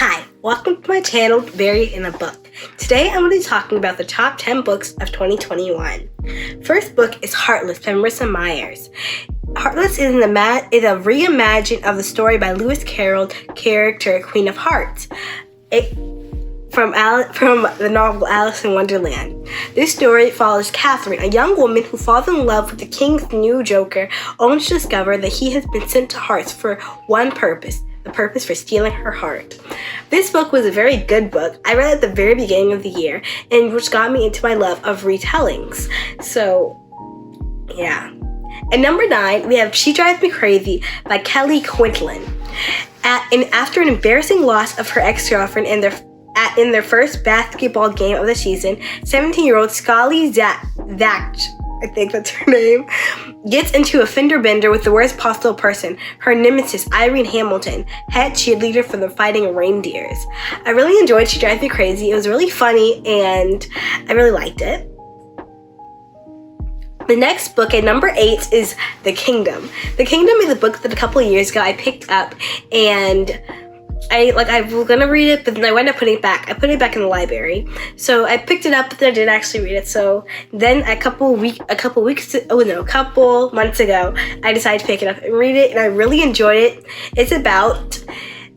Hi, welcome to my channel, Buried in a Book. Today I'm going to be talking about the top 10 books of 2021. First book is Heartless by Marissa Myers. Heartless is a reimagining of the story by Lewis Carroll's character Queen of Hearts from the novel Alice in Wonderland. This story follows Catherine, a young woman who falls in love with the king's new joker, only to discover that he has been sent to Hearts for one purpose. The purpose for stealing her heart. This book was a very good book. I read it at the very beginning of the year, and which got me into my love of retellings. So, yeah. At number 9, we have She Drives Me Crazy by Kelly Quinlan. After an embarrassing loss of her ex-girlfriend in their first basketball game of the season, 17-year-old Scully Zach, I think that's her name, gets into a fender bender with the worst possible person, her nemesis, Irene Hamilton, head cheerleader for the Fighting Reindeers. I really enjoyed She Drives Me Crazy. It was really funny, and I really liked it. The next book at number 8 is The Kingdom. The Kingdom is a book that a couple of years ago I picked up, and I was gonna read it, but then I wound up putting it back. I put it back in the library. So I picked it up, but then I didn't actually read it. So then a couple months ago, I decided to pick it up and read it, and I really enjoyed it.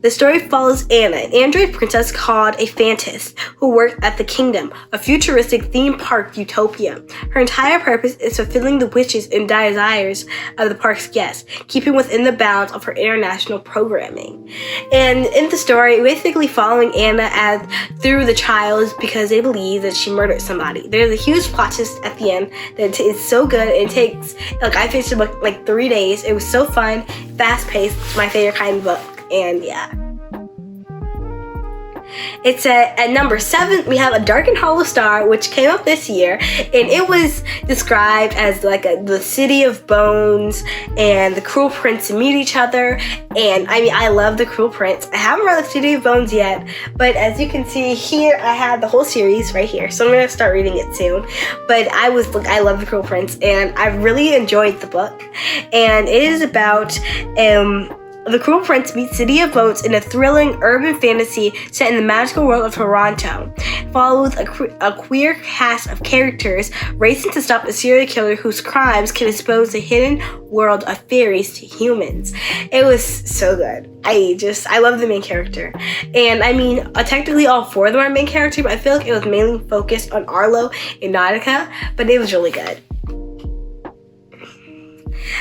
The story follows Anna, an android princess called a Fantas, who works at the Kingdom, a futuristic theme park utopia. Her entire purpose is fulfilling the wishes and desires of the park's guests, keeping within the bounds of her international programming. And in the story, basically following Anna through the trials because they believe that she murdered somebody. There's a huge plot twist at the end that is so good. It takes, I finished the book 3 days. It was so fun, fast-paced. It's my favorite kind of book. And yeah. It's at number 7, we have A Dark and Hollow Star, which came up this year, and it was described as the city of bones, and the Cruel Prince meet each other. And I love the Cruel Prince. I haven't read the City of Bones yet, but as you can see here, I have the whole series right here, so I'm gonna start reading it soon. But I love the Cruel Prince, and I really enjoyed the book. And it is about the Cruel Prince meets City of Bones in a thrilling urban fantasy set in the magical world of Toronto. It follows a queer cast of characters racing to stop a serial killer whose crimes can expose the hidden world of fairies to humans. It was so good. I love the main character. And technically all 4 of them are main characters, but I feel like it was mainly focused on Arlo and Nautica, but it was really good.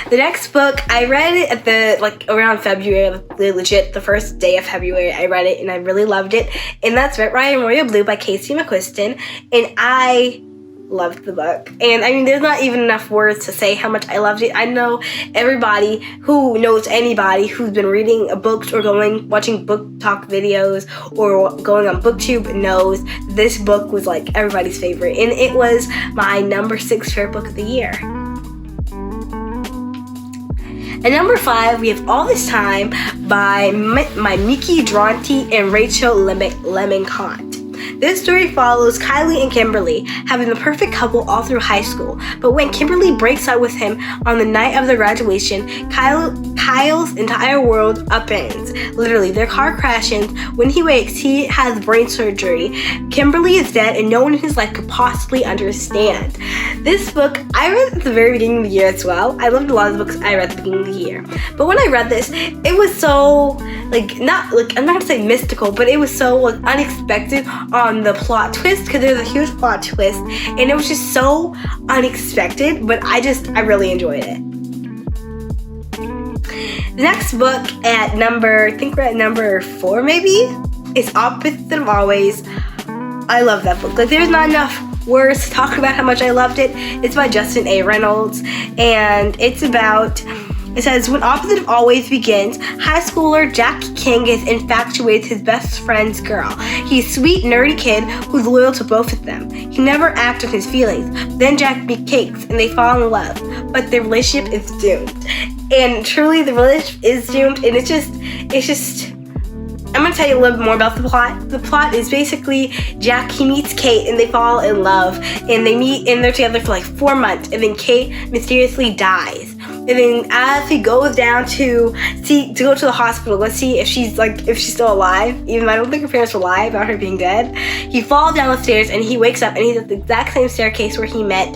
The next book, I read it at around February, the first day of February. I read it and I really loved it. And that's Red, Riding Royal Blue by Casey McQuiston. And I loved the book. And there's not even enough words to say how much I loved it. I know everybody who knows anybody who's been reading books or watching book talk videos or going on BookTube knows this book was everybody's favorite. And it was my number 6 favorite book of the year. At number 5, we have All This Time by Miki Dronte and Rachel Lemenkant. This story follows Kylie and Kimberly, having the perfect couple all through high school. But when Kimberly breaks up with him on the night of their graduation, Kyle's entire world upends. Literally, their car crashes. When he wakes, he has brain surgery. Kimberly is dead, and no one in his life could possibly understand. This book, I read at the very beginning of the year as well. I loved a lot of the books I read at the beginning of the year. But when I read this, it was so, I'm not going to say mystical, but it was so, unexpected on the plot twist, because there's a huge plot twist, and it was just so unexpected, but I really enjoyed it. The next book at number 4 maybe, is Opposite of Always. I love that book. There's not enough words to talk about how much I loved it. It's by Justin A. Reynolds, and it says, when Opposite of Always begins, high schooler Jack King is infatuated with his best friend's girl. He's a sweet, nerdy kid who's loyal to both of them. He never acts on his feelings. Then Jack meets Cakes, and they fall in love. But their relationship is doomed. And truly, the relationship is doomed, and it's just... I'm going to tell you a little bit more about the plot. The plot is basically Jack, he meets Kate, and they fall in love, and they meet, and they're together for 4 months, and then Kate mysteriously dies. then as he goes down to go to the hospital, let's see if she's still alive, even though I don't think her parents were alive about her being dead, he falls down the stairs and he wakes up and he's at the exact same staircase where he met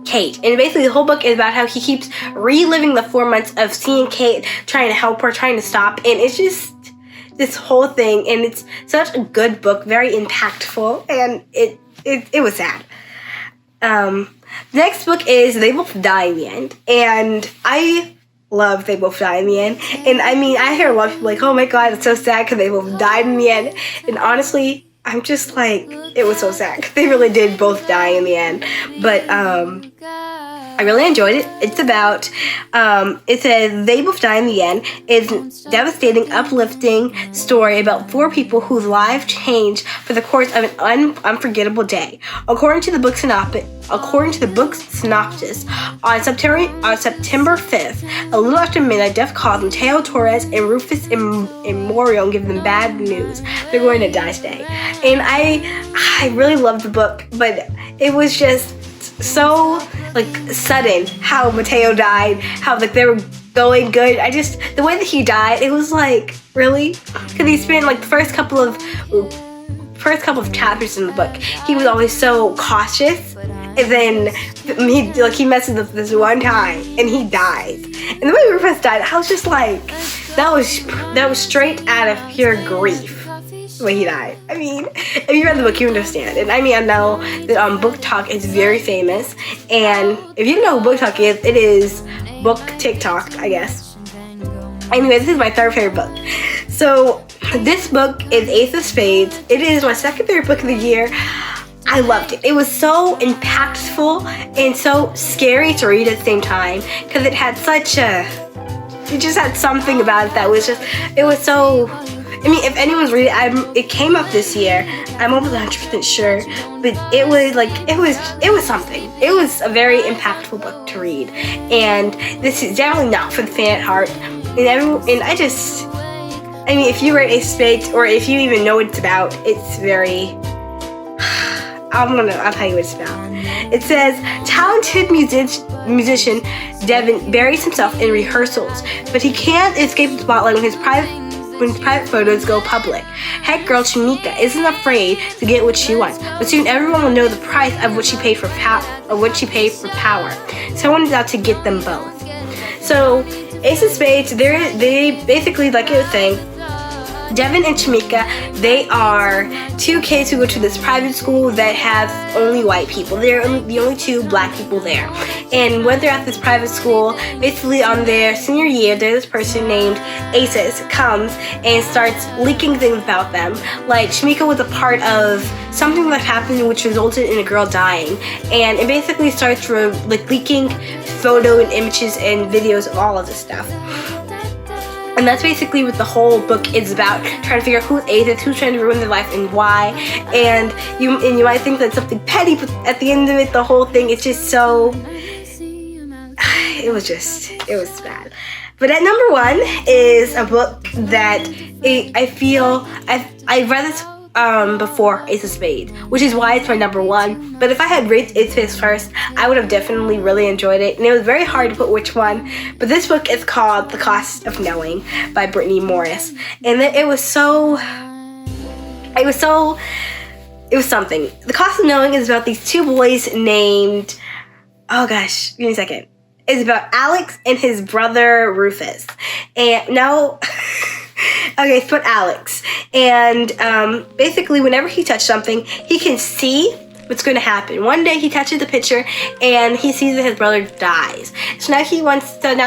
Kate. And basically the whole book is about how he keeps reliving the 4 months of seeing Kate, trying to help her, trying to stop, and it's just this whole thing, and it's such a good book, very impactful, and it was sad. Next book is They Both Die in the End, and I love They Both Die in the End, and I mean, I hear a lot of people like, oh my god, it's so sad because they both died in the end, and honestly, I'm just like, it was so sad. They really did both die in the end, but I really enjoyed it. It's about, it says They Both Die in the End. It's a devastating, uplifting story about 4 people whose lives changed for the course of an unforgettable day. According to the book's synopsis, on September 5th, a little after midnight, death calls Mateo Torres and Rufus Immorial and give them bad news. They're going to die today. And I really loved the book, but it was just so sudden how Mateo died, how they were going good. The way that he died, it was like, really? Because he spent the first couple of chapters in the book, he was always so cautious, and then he messes up this one time and he dies. And the way Rufus died, I was just like, that was straight out of pure grief. When he died. I mean, if you read the book, you understand. And I mean, I know that Book Talk is very famous, and if you know what Book Talk is, it is book TikTok, I guess. Anyway, this is my 3rd favorite book. So this book is Ace of Spades. It is my 2nd favorite book of the year. I loved it. It was so impactful and so scary to read at the same time, because it just had something about it that was it was so, I mean, if anyone's reading it, it came up this year. I'm almost 100% sure, but it was something. It was a very impactful book to read, and this is definitely not for the faint at heart. And I mean, if you read Ace of Spades, or if you even know what it's about, it's very. I'll tell you what it's about. It says, talented musician Devin buries himself in rehearsals, but he can't escape the spotlight when his private photos go public. Head girl Shamika isn't afraid to get what she wants, but soon everyone will know the price of what she paid for power. Someone is out to get them both. So, Ace of Spades, they basically, like I was saying, Devin and Shamika, they are 2 kids who go to this private school that has only white people. They're the only 2 black people there. And when they're at this private school, basically on their senior year, there's this person named ACES comes and starts leaking things about them. Like, Shamika was a part of something that happened which resulted in a girl dying. And it basically starts leaking photo and images and videos of all of this stuff. And that's basically what the whole book is about, trying to figure out who's ACES, who's trying to ruin their life, and why. And you might think that's something petty, but at the end of it, the whole thing, it's just so. It was bad. But at number 1 is a book that I feel I read this before Ace of Spades, which is why it's my number 1. But if I had read Ace of Spades first, I would have definitely really enjoyed it, and it was very hard to put which one. But this book is called The Cost of Knowing by Brittany Morris, and it was something. The Cost of Knowing is about these 2 boys named, oh gosh, give me a second. It's about Alex and his brother Rufus, and no. Okay, it's about Alex, and basically whenever he touches something, he can see what's going to happen. One day he touches the picture and he sees that his brother dies. So now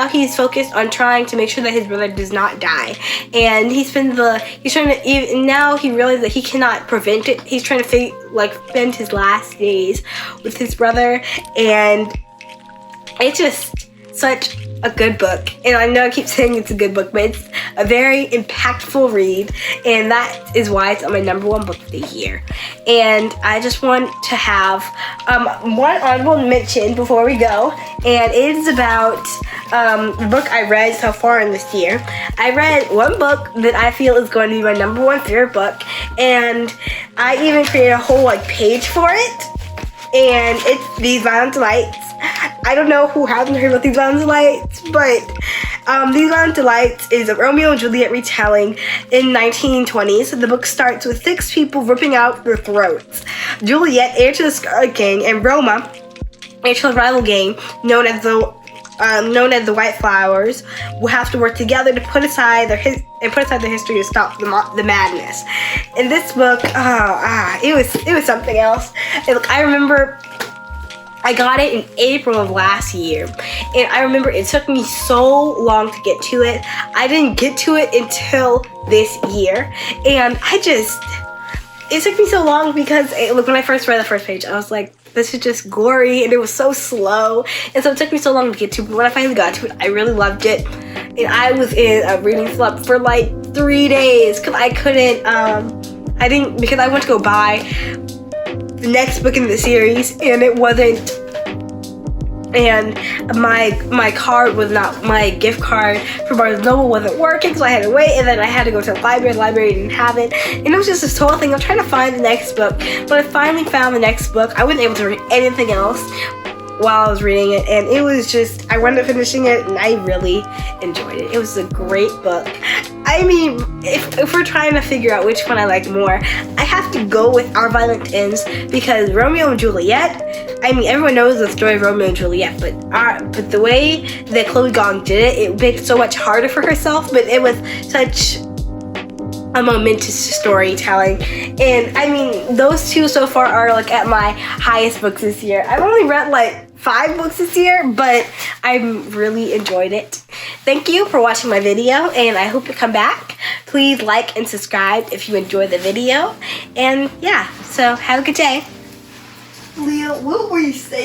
he's focused on trying to make sure that his brother does not die. And now he realizes that he cannot prevent it. He's trying to spend his last days with his brother, and it's just such a good book. And I know I keep saying it's a good book, but it's a very impactful read, and that is why it's on my number 1 book of the year. And I just want to have one honorable mention before we go, and it is about the book I read so far in this year. I read one book that I feel is going to be my number 1 favorite book, and I even created a whole page for it, and it's These Violent Delights. I don't know who hasn't heard about These Violent Delights, but These Violent Delights is a Romeo and Juliet retelling in 1920s. The book starts with 6 people ripping out their throats. Juliet, heir to the Scarlet Gang, and Roma, heir to the rival gang known as the White Flowers, will have to work together to put aside their history to stop the madness. In this book, it was something else. And look, I remember I got it in April of last year, and I remember it took me so long to get to it. I didn't get to it until this year, and it took me so long because look, when I first read the first page, I was like, this is just gory, and it was so slow, and so it took me so long to get to. But when I finally got to it, I really loved it, and I was in a reading slump for like 3 days because I couldn't. Because I went to go buy the next book in the series, and it wasn't. And my card was not, my gift card for Barnes & Noble wasn't working, so I had to wait, and then I had to go to the library. The library didn't have it, and it was just this whole thing. I'm trying to find the next book, but I finally found the next book. I wasn't able to read anything else while I was reading it, and it was just, I wound up finishing it, and I really enjoyed it. It was a great book. I mean, if we're trying to figure out which one I like more, I have to go with Our Violent Ends, because Romeo and Juliet, I mean, everyone knows the story of Romeo and Juliet, but the way that Chloe Gong did it, it made it so much harder for herself, but it was such a momentous storytelling. And I mean, those two so far are like at my highest books this year. I've only read like 5 books this year, but I really enjoyed it. Thank you for watching my video, and I hope you come back. Please like and subscribe if you enjoyed the video. And yeah, so have a good day. Leah, what were you saying?